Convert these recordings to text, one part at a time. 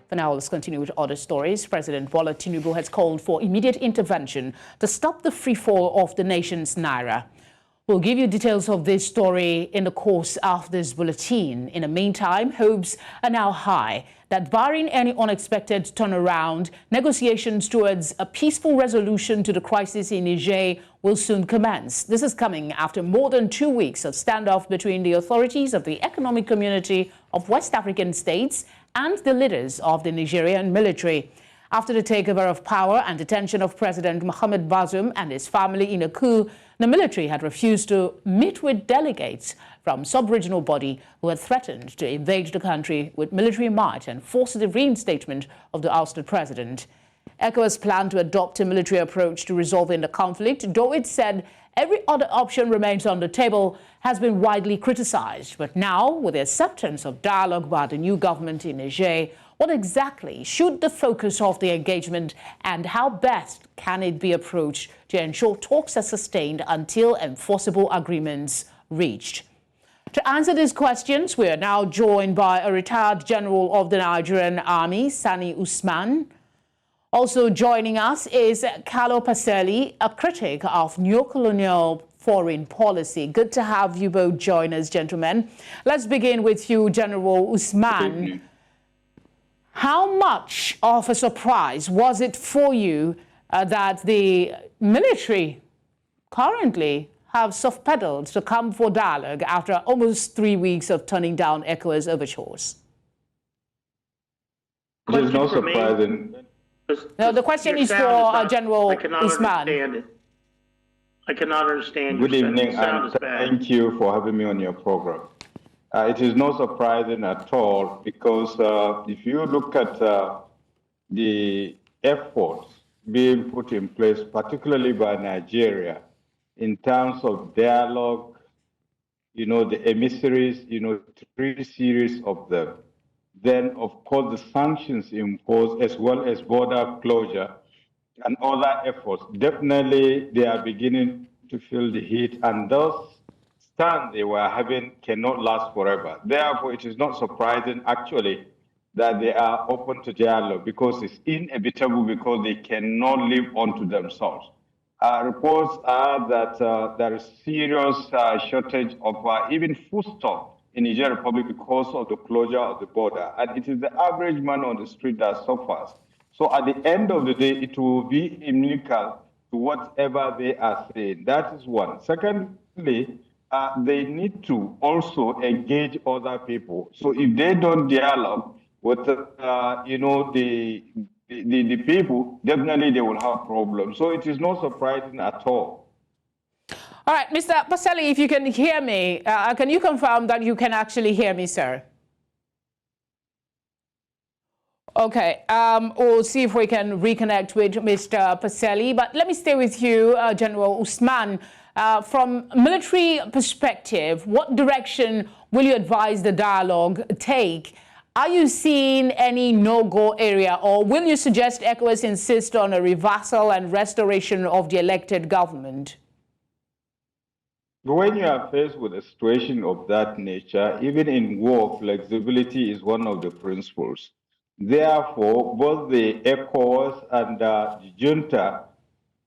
For now, let's continue with other stories. President Bola Tinubu has called for immediate intervention to stop the freefall of the nation's naira. We'll give you details of this story in the course of this bulletin. In the meantime, hopes are now high that barring any unexpected turnaround, negotiations towards a peaceful resolution to the crisis in Niger will soon commence. This is coming after more than 2 weeks of standoff between the authorities of the Economic Community of West African States and the leaders of the Nigerian military. After the takeover of power and detention of President Mohammed Bazoum and his family in a coup, the military had refused to meet with delegates from sub-regional body who had threatened to invade the country with military might and force the reinstatement of the ousted president. ECOWAS planned to adopt a military approach to resolving the conflict, though it said every other option remains on the table, has been widely criticized. But now, with the acceptance of dialogue by the new government in Niger, what exactly should the focus of the engagement and how best can it be approached to ensure talks are sustained until enforceable agreements reached? To answer these questions, we are now joined by a retired general of the Nigerian army, Sani Usman. Also joining us is Carlo Pacelli, a critic of neocolonial foreign policy. Good to have you both join us, gentlemen. Let's begin with you, General Usman. How much of a surprise was it for you that the military currently have soft-pedaled to come for dialogue after almost 3 weeks of turning down ECOWAS overtures? It is not surprising. No, the question is for General Usman. I cannot understand. Good evening, and thank you for having me on your program. It is not surprising at all because if you look at the efforts being put in place, particularly by Nigeria, in terms of dialogue, the emissaries, 3 series of them. Then, of course, the sanctions imposed as well as border closure and other efforts. Definitely, they are beginning to feel the heat, and those stand they were having cannot last forever. Therefore, it is not surprising, actually, that they are open to dialogue because it's inevitable because they cannot live onto themselves. Reports are that there is serious shortage of even foodstuff in Niger Republic because of the closure of the border. And it is the average man on the street that suffers. So at the end of the day, it will be inimical to whatever they are saying. That is one. Secondly, they need to also engage other people. So if they don't dialogue with, the people, definitely they will have problems. So it is not surprising at all. All right, Mr. Pacelli, if you can hear me, can you confirm that you can actually hear me, sir? Okay, we'll see if we can reconnect with Mr. Pacelli, but let me stay with you, General Usman. From military perspective, what direction will you advise the dialogue take? Are you seeing any no-go area, or will you suggest ECOWAS insist on a reversal and restoration of the elected government? When you are faced with a situation of that nature, even in war, flexibility is one of the principles. Therefore, both the ECOWAS and the junta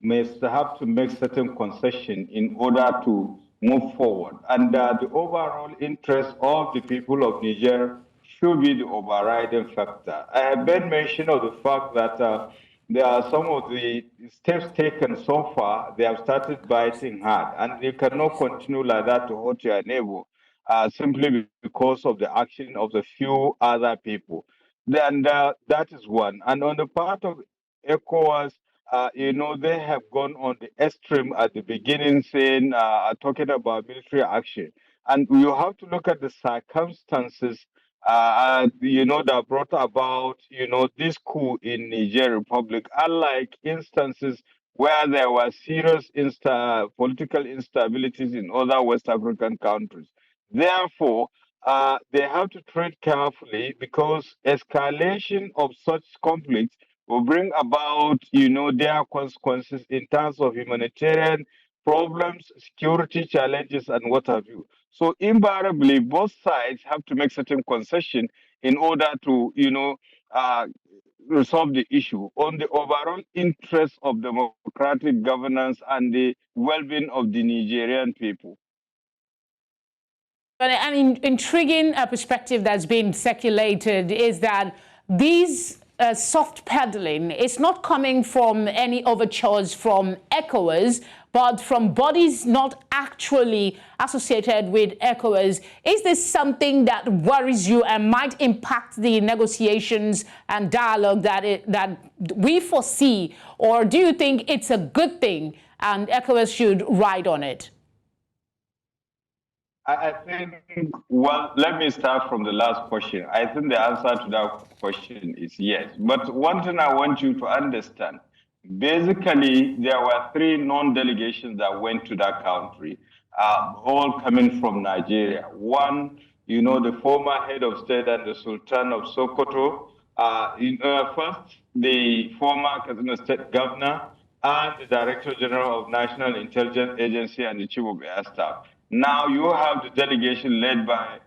must have to make certain concessions in order to move forward. And the overall interest of the people of Niger should be the overriding factor. I have made mention of the fact that there are some of the steps taken so far, they have started biting hard, and they cannot continue like that to hurt your neighbor simply because of the action of the few other people. Then that is one. And on the part of ECOWAS, they have gone on the extreme at the beginning, saying, talking about military action. And you have to look at the circumstances that brought about, this coup in Niger Republic, unlike instances where there were serious political instabilities in other West African countries. Therefore, they have to tread carefully because escalation of such conflicts will bring about, their consequences in terms of humanitarian problems, security challenges, and what have you. So invariably, both sides have to make certain concession in order to, resolve the issue on the overall interest of democratic governance and the well-being of the Nigerian people. But an intriguing perspective that's been circulated is that these soft peddling is not coming from any overtures from ECOWAS, but from bodies not actually associated with ECOWAS. Is this something that worries you and might impact the negotiations and dialogue that we foresee? Or do you think it's a good thing and ECOWAS should ride on it? I think, well, let me start from the last question. I think the answer to that question is yes. But one thing I want you to understand, basically, there were 3 non-delegations that went to that country, all coming from Nigeria. One, the former head of state and the Sultan of Sokoto. First, the former Kaduna State governor and the Director General of National Intelligence Agency and the Chief of Air Staff. Now you have the delegation led by,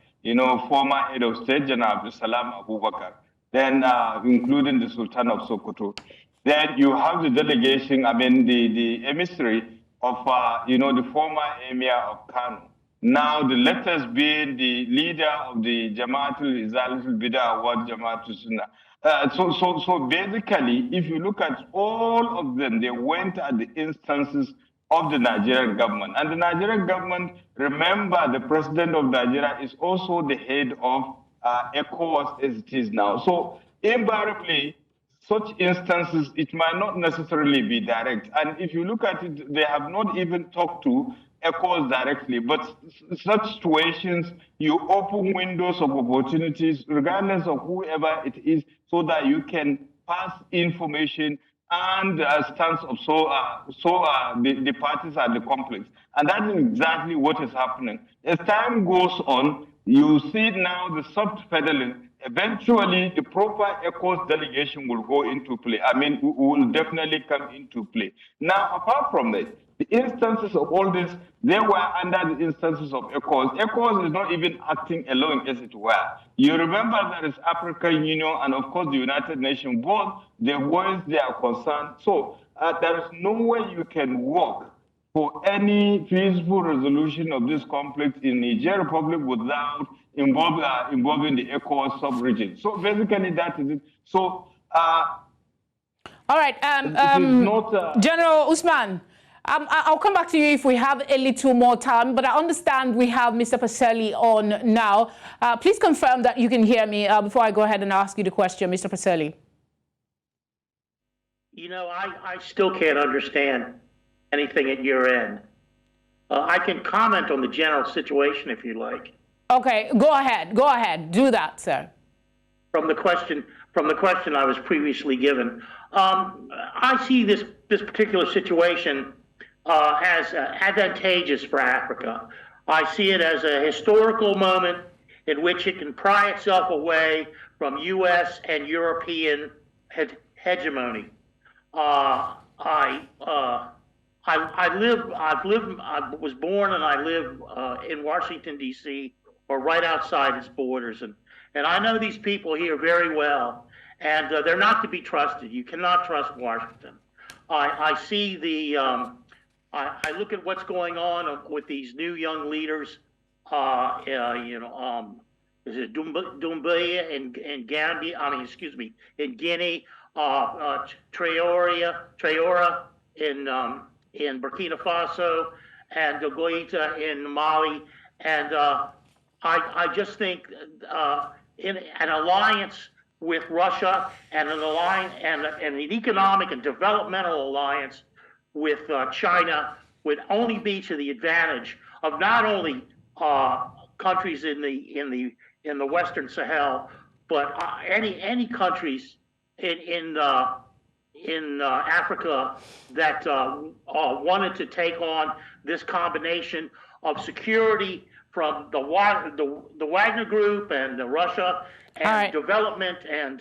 former head of state, General Abdul Salam Abubakar, then including the Sultan of Sokoto. Then you have the delegation, the emissary of, the former emir of Kano. Now the latest being the leader of the Jamaatul Izalatul Bida Awad Jamaatul Sunnah. So basically, if you look at all of them, they went at the instances of the Nigerian government. And the Nigerian government, remember, the president of Nigeria is also the head of ECOWAS as it is now. So invariably, such instances, it might not necessarily be direct. And if you look at it, they have not even talked to ECOWAS directly. But such situations, you open windows of opportunities, regardless of whoever it is, so that you can pass information and stance of the parties at the conflict. And that is exactly what is happening. As time goes on, you see now the soft peddling. Eventually, the proper ECOWAS delegation will go into play. Will definitely come into play. Now, apart from it, the instances of all this, they were under the instances of ECOWAS. ECOWAS is not even acting alone, as it were. You remember there is African Union and, of course, the United Nations. Both, they voice their concern. So there is no way you can work for any peaceful resolution of this conflict in Niger Republic without involving the ECOWAS sub-region. So basically, that is it. So, all right, General Usman, I'll come back to you if we have a little more time, but I understand we have Mr. Paseli on now. Please confirm that you can hear me before I go ahead and ask you the question, Mr. Paseli. I still can't understand anything at your end. I can comment on the general situation if you like. Okay, go ahead, do that, sir. From the question I was previously given, I see this particular situation as advantageous for Africa. I see it as a historical moment in which it can pry itself away from U.S. and European hegemony. I was born and I live in Washington, D.C., or right outside its borders. And I know these people here very well, and they're not to be trusted. You cannot trust Washington. I see I look at what's going on with these new young leaders, is it Doumbouya in Gambia, in Guinea, Traore in Burkina Faso, and Goita in Mali. And I just think in an alliance with Russia and an alliance and an economic and developmental alliance with China would only be to the advantage of not only countries in the Western Sahel, but any countries in Africa that wanted to take on this combination of security from the Wagner Group and Russia and development and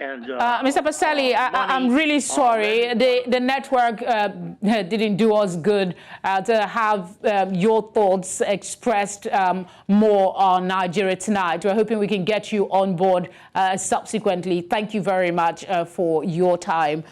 Mr. Pasali, I'm really sorry. The network didn't do us good to have your thoughts expressed more on Nigeria tonight. We're hoping we can get you on board subsequently. Thank you very much for your time.